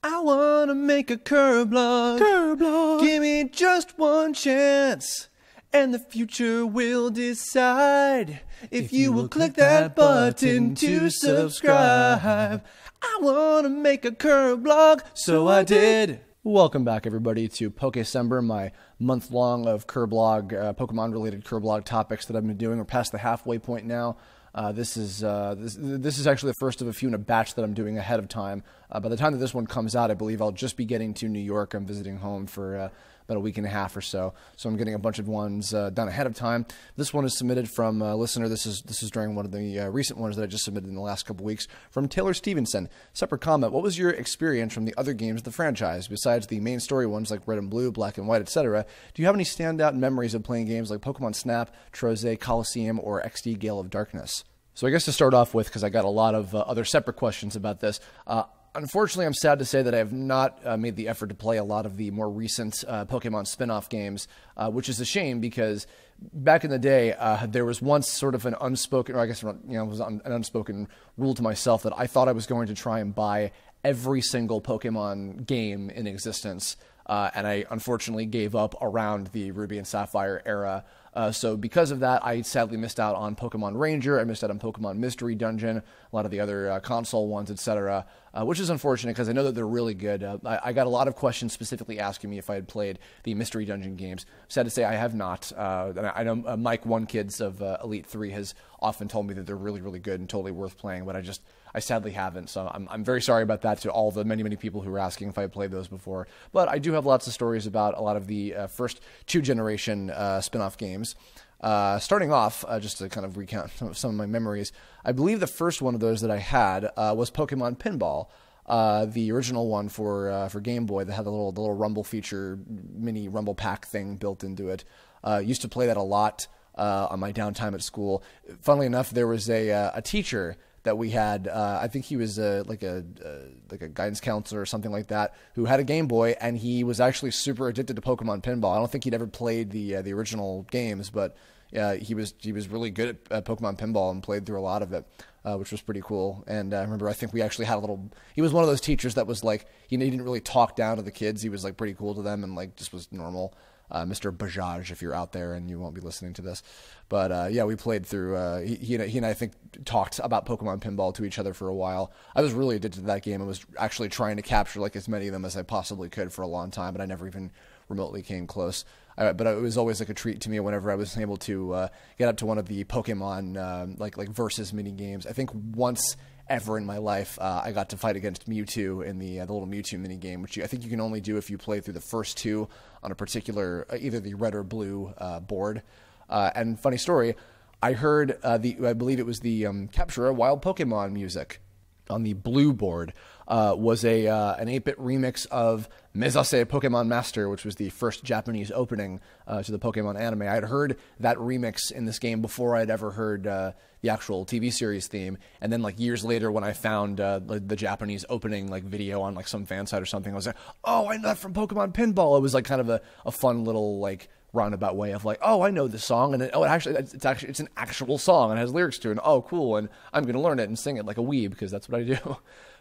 I wanna make a Kirblog. Give me just one chance, and the future will decide if you will click that button to subscribe. I wanna make a Kirblog, so I did. Welcome back, everybody, to Pokécember, my month-long of Kirblog, Pokemon-related Kirblog topics that I've been doing. We're past the halfway point now. This is actually the first of a few in a batch that I'm doing ahead of time. By the time that this one comes out, I believe I'll just be getting to New York. I'm visiting home for about a week and a half or so. So I'm getting a bunch of ones done ahead of time. This one is submitted from a listener. This is during one of the recent ones that I just submitted in the last couple weeks from Taylor Stevenson. Separate comment: what was your experience from the other games of the franchise besides the main story ones like Red and Blue, Black and White, etc.? Do you have any standout memories of playing games like Pokmon Snap, Troze, Colosseum, or XD Gale of Darkness? So I guess to start off with, because I got a lot of other separate questions about this, unfortunately, I'm sad to say that I have not made the effort to play a lot of the more recent Pokemon spin-off games, which is a shame because back in the day, there was once sort of an unspoken, or I guess it was an unspoken rule to myself that I thought I was going to try and buy every single Pokemon game in existence, and I unfortunately gave up around the Ruby and Sapphire era. So because of that, I sadly missed out on Pokemon Ranger, I missed out on Pokemon Mystery Dungeon, a lot of the other console ones, etc., which is unfortunate because I know that they're really good. I got a lot of questions specifically asking me if I had played the Mystery Dungeon games. Sad to say I have not. I know Mike One Kids of Elite 3 has often told me that they're really, really good and totally worth playing, but I sadly haven't, so I'm very sorry about that to all the many, many people who were asking if I had played those before. But I do have lots of stories about a lot of the first two-generation spin-off games. Starting off, just to kind of recount some of my memories, I believe the first one of those that I had was Pokemon Pinball, the original one for Game Boy that had the little Rumble feature, mini Rumble Pack thing built into it. Used to play that a lot on my downtime at school. Funnily enough, there was a teacher that we had, I think he was like a guidance counselor or something like that, who had a Game Boy, and he was actually super addicted to Pokemon Pinball. I don't think he'd ever played the original games, but he was really good at Pokemon Pinball and played through a lot of it, which was pretty cool. And I remember, I think we actually had he was one of those teachers that was like, he didn't really talk down to the kids. He was like pretty cool to them and like just was normal. Mr. Bajaj, if you're out there and you won't be listening to this. But yeah, we played through, he and I think talked about Pokemon Pinball to each other for a while. I was really addicted to that game. I was actually trying to capture like as many of them as I possibly could for a long time, but I never even remotely came close. But it was always like a treat to me whenever I was able to get up to one of the Pokemon like versus mini games. I think once ever in my life, I got to fight against Mewtwo in the little Mewtwo mini game, which I think you can only do if you play through the first two on a particular, either the red or blue board. And funny story, I heard I believe it was the Capture a Wild Pokemon music on the blue board was an 8-bit remix of Mezase Pokemon Master, which was the first Japanese opening to the Pokemon anime. I had heard that remix in this game before I'd ever heard the actual TV series theme, and then like years later when I found the Japanese opening like video on like some fan site or something, I was like, oh, I know that from Pokemon Pinball. It was like kind of a fun little like roundabout way of like, oh, I know this song, and it's an actual song and it has lyrics to it, and oh, cool, and I'm gonna learn it and sing it like a weeb because that's what I do.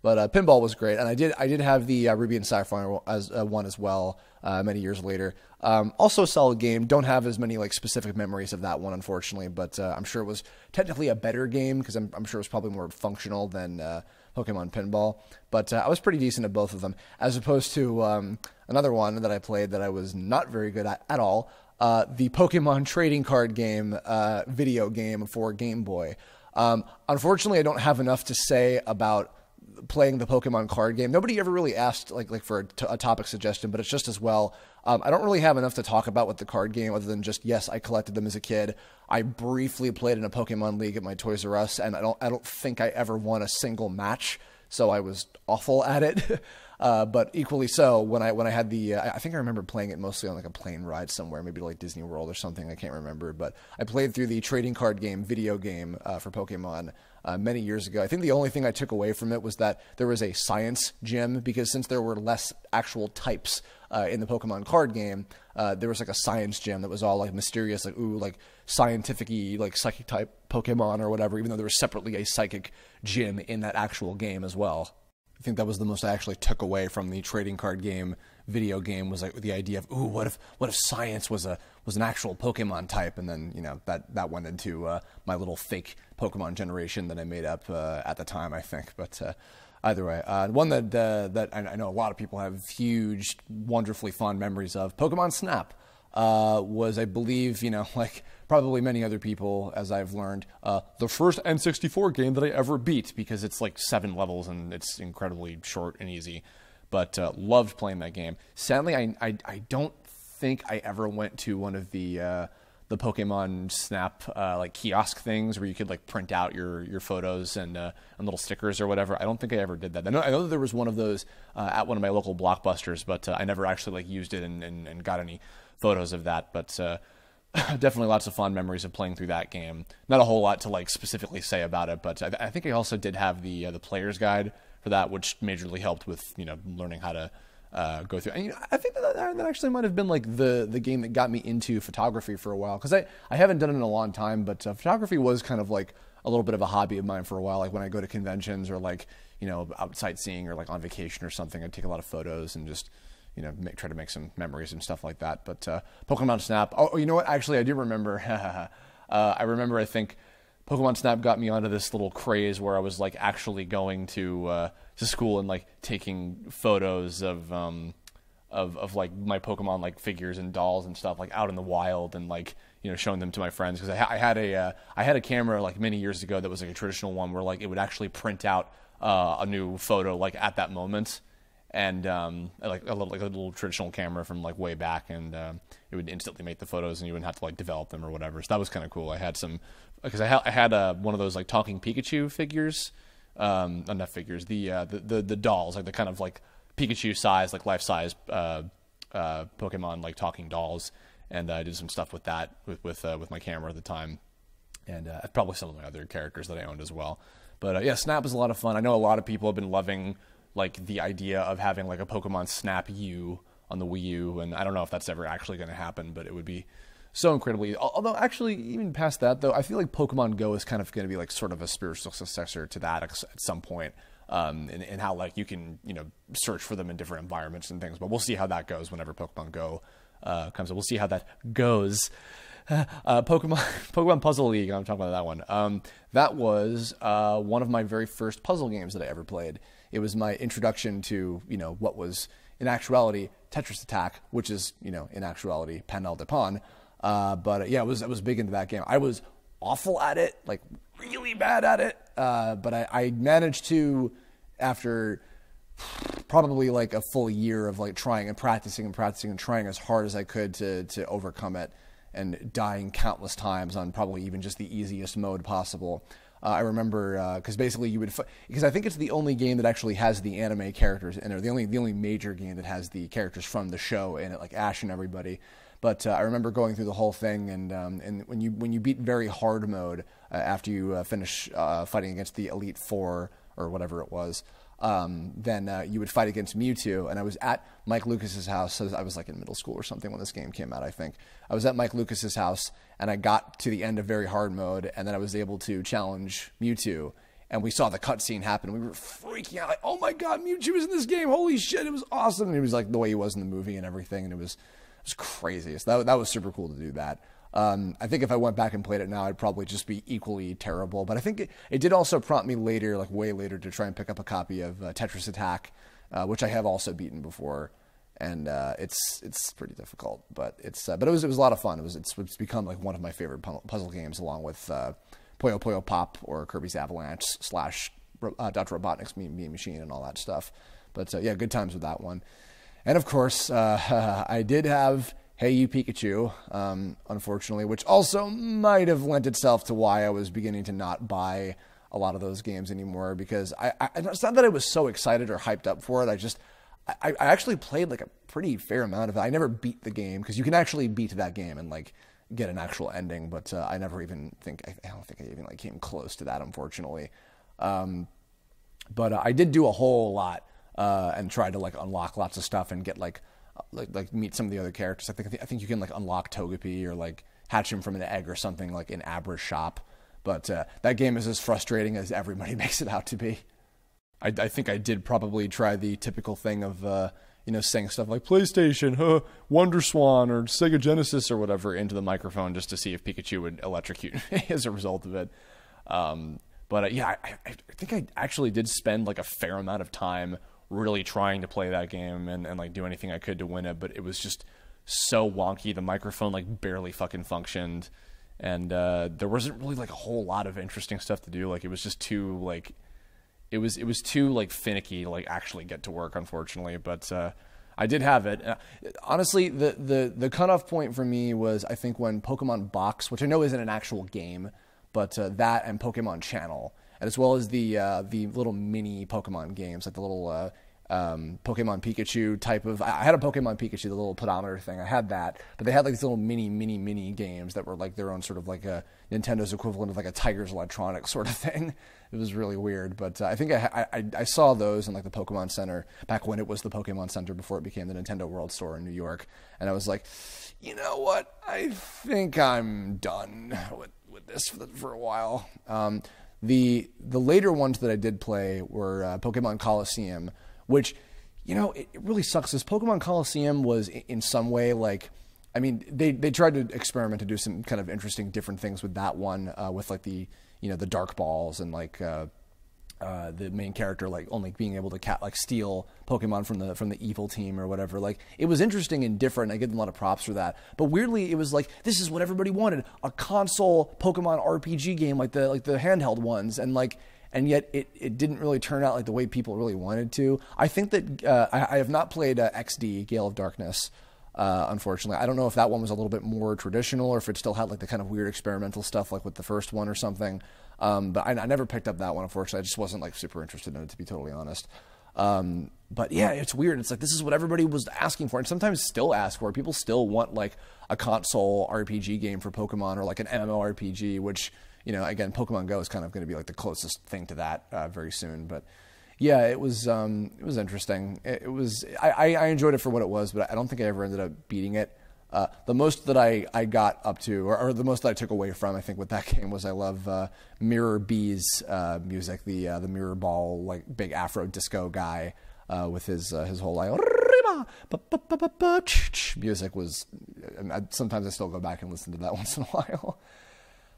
But Pinball was great, and I did have the Ruby and Sapphire one as well many years later. Also a solid game. Don't have as many like specific memories of that one, unfortunately, but I'm sure it was technically a better game because I'm sure it was probably more functional than Pokemon Pinball. But I was pretty decent at both of them, as opposed to another one that I played that I was not very good at all. The Pokemon Trading Card Game video game for Game Boy. Unfortunately, I don't have enough to say about playing the Pokemon card game. Nobody ever really asked like for a topic suggestion, but it's just as well. I don't really have enough to talk about with the card game other than just, yes, I collected them as a kid. I briefly played in a Pokemon League at my Toys R Us, and I don't think I ever won a single match, so I was awful at it. But equally so, when I had the, I think I remember playing it mostly on like a plane ride somewhere, maybe like Disney World or something, I can't remember, but I played through the trading card game video game for Pokemon many years ago. I think the only thing I took away from it was that there was a science gym, because since there were less actual types in the Pokemon card game, there was like a science gym that was all like mysterious, like, ooh, like scientific-y, like psychic type Pokemon or whatever, even though there was separately a psychic gym in that actual game as well. I think that was the most I actually took away from the trading card game video game, was like the idea of, ooh, what if science was an actual Pokemon type, and then that went into my little fake Pokemon generation that I made up at the time, I think. But either way, one that I know a lot of people have huge, wonderfully fond memories of, Pokemon Snap. Was, I believe, like probably many other people, as I've learned, the first N64 game that I ever beat, because it's like 7 levels and it's incredibly short and easy. But loved playing that game. Sadly, I don't think I ever went to one of the Pokemon Snap like kiosk things where you could like print out your photos and little stickers or whatever. I don't think I ever did that. I know that there was one of those at one of my local Blockbusters, but I never actually like used it and got any photos of that. But definitely lots of fond memories of playing through that game. Not a whole lot to like specifically say about it, but I think I also did have the player's guide for that, which majorly helped with learning how to go through. And I think that actually might have been like the game that got me into photography for a while, because I haven't done it in a long time, but photography was kind of like a little bit of a hobby of mine for a while. Like when I go to conventions or like out sightseeing or like on vacation or something, I'd take a lot of photos and just try to make some memories and stuff like that. But Pokemon Snap. Oh, you know what? Actually, I do remember. I remember. I think Pokemon Snap got me onto this little craze where I was like actually going to school and like taking photos of like my Pokemon like figures and dolls and stuff like out in the wild, and like showing them to my friends, because I had a camera like many years ago that was like a traditional one where like it would actually print out a new photo like at that moment. And like a little traditional camera from like way back, and it would instantly make the photos, and you wouldn't have to like develop them or whatever. So that was kind of cool. I had some, because I had one of those like talking Pikachu figures, not figures, the dolls, like the kind of like Pikachu size, like life size Pokemon like talking dolls, and I did some stuff with that with my camera at the time, and probably some of my other characters that I owned as well. But yeah, Snap was a lot of fun. I know a lot of people have been loving like the idea of having like a Pokemon Snap U on the Wii U, and I don't know if that's ever actually going to happen, but it would be so incredibly. Although actually, even past that though, I feel like Pokemon Go is kind of going to be like sort of a spiritual successor to that at some point, and how like you can search for them in different environments and things. But we'll see how that goes whenever Pokemon Go comes up. We'll see how that goes. Pokemon Puzzle League. I'm talking about that one. That was one of my very first puzzle games that I ever played. It was my introduction to what was in actuality Tetris Attack, which is in actuality Panel de Pon. But yeah, I was big into that game. I was awful at it, like really bad at it. But I managed to, after probably like a full year of like trying and practicing and trying as hard as I could to overcome it, and dying countless times on probably even just the easiest mode possible. I remember because basically you would, because I think it's the only game that actually has the anime characters in it, or the only major game that has the characters from the show in it, like Ash and everybody. But I remember going through the whole thing, and when you beat very hard mode after you finish fighting against the Elite Four or whatever it was, then you would fight against Mewtwo. And I was at Mike Lucas's house. So I was like in middle school or something when this game came out, I think. I was at Mike Lucas's house, and I got to the end of very hard mode, and then I was able to challenge Mewtwo. And we saw the cutscene happen. We were freaking out, like, oh my god, Mewtwo is in this game! Holy shit, it was awesome! And it was like the way he was in the movie and everything, and it was crazy. So that was super cool to do that. I think if I went back and played it now, I'd probably just be equally terrible. But I think it did also prompt me later, like way later, to try and pick up a copy of Tetris Attack, which I have also beaten before, and it's pretty difficult. But it was a lot of fun. It's become like one of my favorite puzzle games, along with Puyo Puyo Pop or Kirby's Avalanche / Dr. Robotnik's Mean Machine and all that stuff. But yeah, good times with that one. And of course, I did have Hey You Pikachu, unfortunately, which also might have lent itself to why I was beginning to not buy a lot of those games anymore, because it's not that I was so excited or hyped up for it. I actually played like a pretty fair amount of it. I never beat the game, because you can actually beat that game and like get an actual ending, but I don't think I even like came close to that, unfortunately. But I did do a whole lot and tried to like unlock lots of stuff and get like meet some of the other characters. I think you can like unlock Togepi or like hatch him from an egg or something like in Abra's shop. But that game is as frustrating as everybody makes it out to be. I think I did probably try the typical thing of, saying stuff like PlayStation, WonderSwan, or Sega Genesis or whatever into the microphone just to see if Pikachu would electrocute as a result of it. I think I actually did spend like a fair amount of time really trying to play that game and like do anything I could to win it, but it was just so wonky. The microphone like barely fucking functioned, and there wasn't really like a whole lot of interesting stuff to do. Like it was just too like it was too like finicky to like actually get to work, unfortunately. But I did have it. Honestly, the cutoff point for me was, I think, when Pokemon Box, which I know isn't an actual game, but that and Pokemon Channel, and as well as the little mini Pokemon games, like the little Pokemon Pikachu type of. I had a Pokemon Pikachu, the little pedometer thing. I had that, but they had like these little mini games that were like their own sort of like a Nintendo's equivalent of like a Tiger's Electronics sort of thing. It was really weird, but I think I saw those in like the Pokemon Center back when it was the Pokemon Center before it became the Nintendo World Store in New York, and I was like, you know what? I think I'm done with this for a while. The later ones that I did play were Pokemon Colosseum, which, it really sucks. This Pokemon Colosseum was in some way like, I mean, they tried to experiment to do some kind of interesting different things with that one, with like the dark balls and like the main character like only being able to steal Pokemon from the evil team or whatever. Like, it was interesting and different. I give them a lot of props for that. But weirdly, it was like, this is what everybody wanted: a console Pokemon RPG game like the handheld ones, and yet it didn't really turn out like the way people really wanted to. I think that I have not played XD, Gale of Darkness. Unfortunately, I don't know if that one was a little bit more traditional or if it still had like the kind of weird experimental stuff like with the first one or something. But I never picked up that one, unfortunately. I just wasn't like super interested in it, to be totally honest. But yeah, it's weird. It's like, this is what everybody was asking for, and sometimes still ask for. People still want like a console RPG game for Pokemon, or like an MMORPG, which, again, Pokemon Go is kind of going to be like the closest thing to that very soon. But yeah, it was interesting. I enjoyed it for what it was, but I don't think I ever ended up beating it. The most that I got up to, or the most that I took away from, I think, with that game was I love Mirror B's music, the Mirror Ball, like big Afro disco guy with his whole like music was. Sometimes I still go back and listen to that once in a while.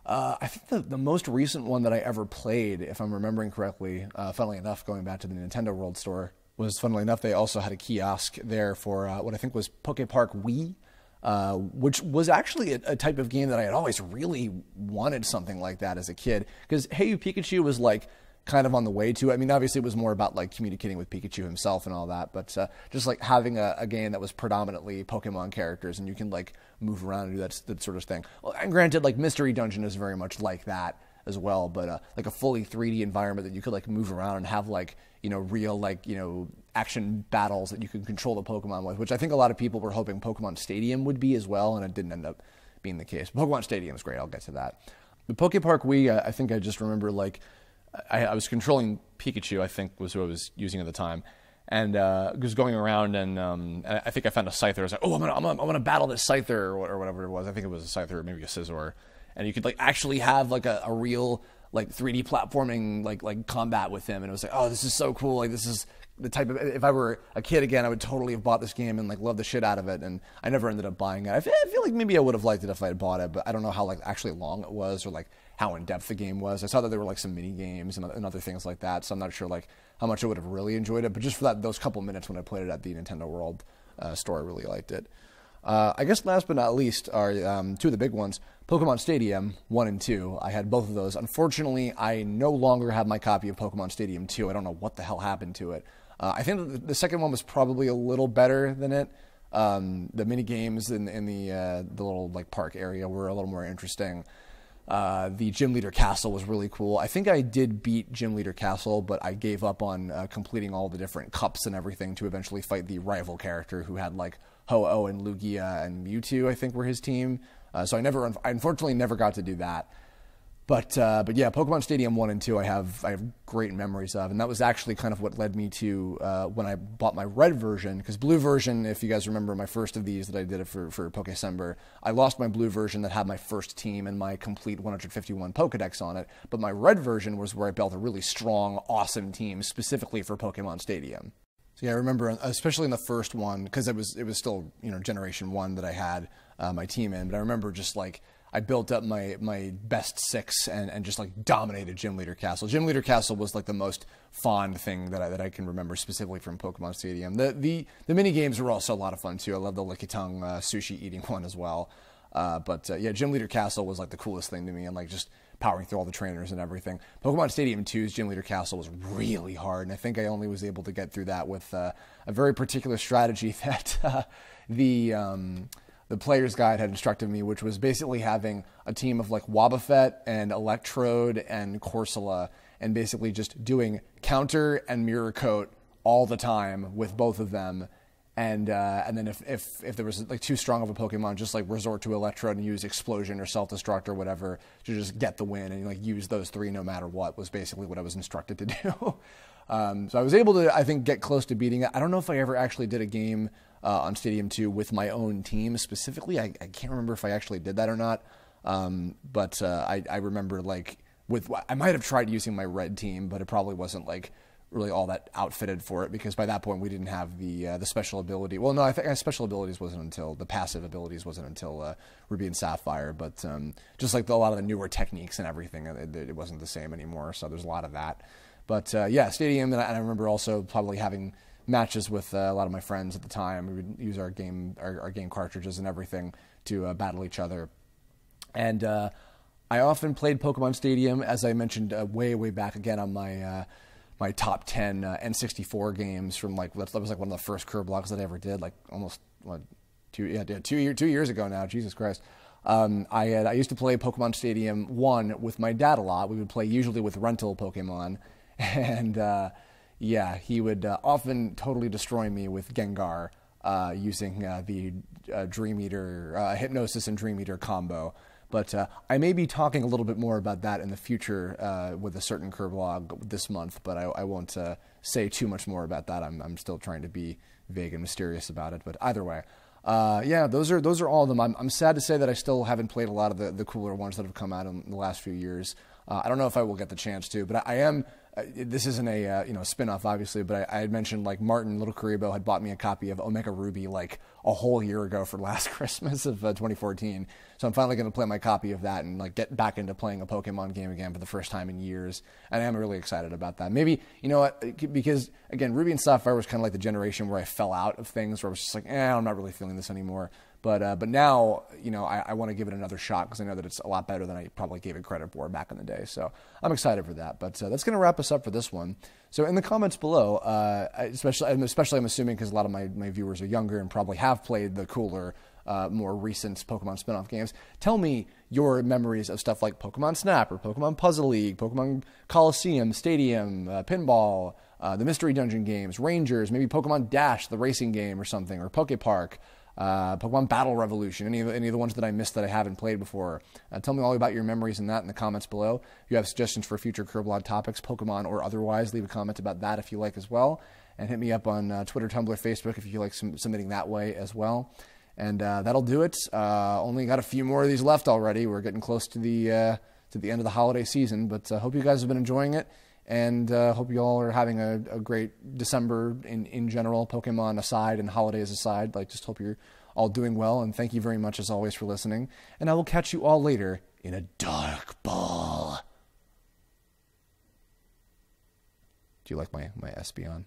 I think the most recent one that I ever played, if I'm remembering correctly, funnily enough, going back to the Nintendo World Store, was, funnily enough, they also had a kiosk there for what I think was Poké Park Wii. Which was actually a type of game that I had always really wanted something like that as a kid. Because Hey You Pikachu was like kind of on the way to it. I mean, obviously it was more about like communicating with Pikachu himself and all that, but just like having a game that was predominantly Pokemon characters and you can like move around and do that sort of thing. Well, and granted, like Mystery Dungeon is very much like that as well, but like a fully 3D environment that you could like move around and have like, real like, action battles that you can control the Pokemon with, which I think a lot of people were hoping Pokemon Stadium would be as well, and it didn't end up being the case. Pokemon Stadium is great. I'll get to that. The Poké Park Wii, I think I just remember like I was controlling Pikachu, I think was who I was using at the time, and was going around, and I think I found a Scyther. I was like, oh, I'm gonna battle this Scyther or whatever it was. I think it was a Scyther or maybe a Scizor, and you could like actually have like a real like 3D platforming like combat with him, and it was like, oh, this is so cool. Like, this is the type of, if I were a kid again, I would totally have bought this game and like love the shit out of it. And I never ended up buying it. I feel like maybe I would have liked it if I had bought it, but I don't know how like actually long it was or like how in depth the game was. I saw that there were like some mini games and other things like that, so I'm not sure like how much I would have really enjoyed it. But just for those couple minutes when I played it at the Nintendo World store, I really liked it. I guess last but not least are two of the big ones. Pokemon Stadium 1 and 2. I had both of those. Unfortunately, I no longer have my copy of Pokemon Stadium 2. I don't know what the hell happened to it. I think the second one was probably a little better than it. The mini games in the little like park area were a little more interesting. The Gym Leader Castle was really cool. I think I did beat Gym Leader Castle, but I gave up on completing all the different cups and everything to eventually fight the rival character who had like Ho-Oh and Lugia and Mewtwo, I think, were his team. So I unfortunately never got to do that. But yeah, Pokemon Stadium 1 and 2 I have great memories of, and that was actually kind of what led me to when I bought my red version, because blue version, if you guys remember my first of these that I did it for Pokécember, I lost my blue version that had my first team and my complete 151 Pokédex on it, but my red version was where I built a really strong, awesome team specifically for Pokemon Stadium. So yeah, I remember, especially in the first one, because it was still, Generation 1 that I had my team in, but I remember just like, I built up my best 6 and just like dominated Gym Leader Castle. Gym Leader Castle was like the most fond thing that I can remember specifically from Pokemon Stadium. The mini games were also a lot of fun too. I love the Licky Tongue sushi eating one as well. But yeah, Gym Leader Castle was like the coolest thing to me, and like just powering through all the trainers and everything. Pokemon Stadium 2's Gym Leader Castle was really hard, and I think I only was able to get through that with a very particular strategy that the player's guide had instructed me, which was basically having a team of like Wobbuffet and Electrode and Corsola, and basically just doing counter and mirror coat all the time with both of them. And then if there was like too strong of a Pokemon, just like resort to Electrode and use Explosion or Self-Destruct or whatever to just get the win, and like use those 3 no matter what, was basically what I was instructed to do. So I was able to, I think, get close to beating it. I don't know if I ever actually did a game on Stadium 2 with my own team specifically. I can't remember if I actually did that or not. But I remember like I might have tried using my red team, but it probably wasn't like really all that outfitted for it, because by that point we didn't have the special ability. Well, no, I think special abilities wasn't until the passive abilities wasn't until Ruby and Sapphire. But just like a lot of the newer techniques and everything, it wasn't the same anymore. So there's a lot of that. But yeah, Stadium, and I remember also probably having matches with a lot of my friends at the time. We would use our game cartridges and everything to battle each other. And I often played Pokemon Stadium, as I mentioned way back again on my top 10 N64 games from like, that was like one of the first Kirblogs that I ever did, like almost 2 years ago now. Jesus Christ. I used to play Pokemon Stadium 1 with my dad a lot. We would play usually with rental Pokemon, and yeah, he would often totally destroy me with Gengar using the Dream Eater, Hypnosis and Dream Eater combo. But I may be talking a little bit more about that in the future with a certain Kirblog this month, but I won't say too much more about that. I'm still trying to be vague and mysterious about it. But either way, yeah, those are all of them. I'm sad to say that I still haven't played a lot of the cooler ones that have come out in the last few years. I don't know if I will get the chance to, but I am. This isn't a spin-off, obviously, but I had mentioned like Martin Little Karibo had bought me a copy of Omega Ruby like a whole year ago for last Christmas of 2014. So I'm finally going to play my copy of that and like get back into playing a Pokemon game again for the first time in years. And I am really excited about that. Maybe, you know what, because again, Ruby and Sapphire was kind of like the generation where I fell out of things, where I was just like, I'm not really feeling this anymore. But now, I want to give it another shot, because I know that it's a lot better than I probably gave it credit for back in the day. So I'm excited for that. But that's going to wrap us up for this one. So in the comments below, especially I'm assuming because a lot of my viewers are younger and probably have played the cooler, more recent Pokemon spin-off games, tell me your memories of stuff like Pokemon Snap or Pokemon Puzzle League, Pokemon Colosseum, Stadium, Pinball, the Mystery Dungeon games, Rangers, maybe Pokemon Dash, the racing game or something, or Poké Park. Pokemon Battle Revolution, any of the ones that I missed that I haven't played before. Tell me all about your memories in that in the comments below. If you have suggestions for future Kirblog topics, Pokemon or otherwise, leave a comment about that if you like as well. And hit me up on Twitter, Tumblr, Facebook if you like submitting that way as well. And that'll do it. Only got a few more of these left already. We're getting close to the end of the holiday season, but hope you guys have been enjoying it. And hope you all are having a great December in general, Pokemon aside and holidays aside. Just hope you're all doing well, and thank you very much as always for listening. And I will catch you all later in a dark ball. Do you like my Espeon?